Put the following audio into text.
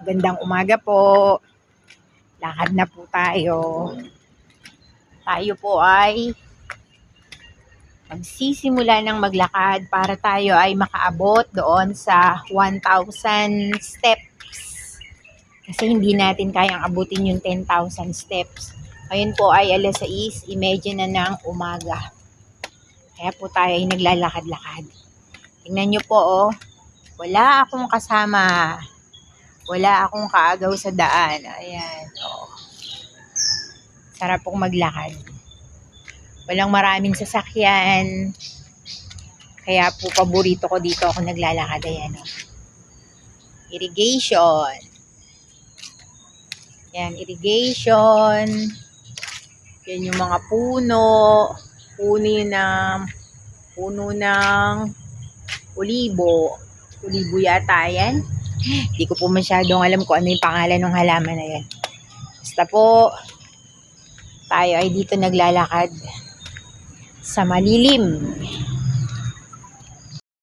Gandang umaga po. Lakad na po tayo. Tayo po ay magsisimula ng maglakad para tayo ay makaabot doon sa 1,000 steps. Kasi hindi natin kayang abutin yung 10,000 steps. Ngayon po ay alas 6:30 na ng umaga. Kaya po tayo ay naglalakad-lakad. Tingnan nyo po, oh. Wala akong kasama. Wala akong kaagaw sa daan. Ayan, oh. Sarap pong maglakad. Walang maraming sasakyan. Kaya po paborito ko dito ako naglalakad. Ayan, oh. Irrigation. Yan, irrigation. Yan yung mga puno. Puno ng olibo. Olibo yata yan. Hindi ko po masyadong alam kung ano yung pangalan ng halaman na yan. Basta po, tayo ay dito naglalakad sa malilim.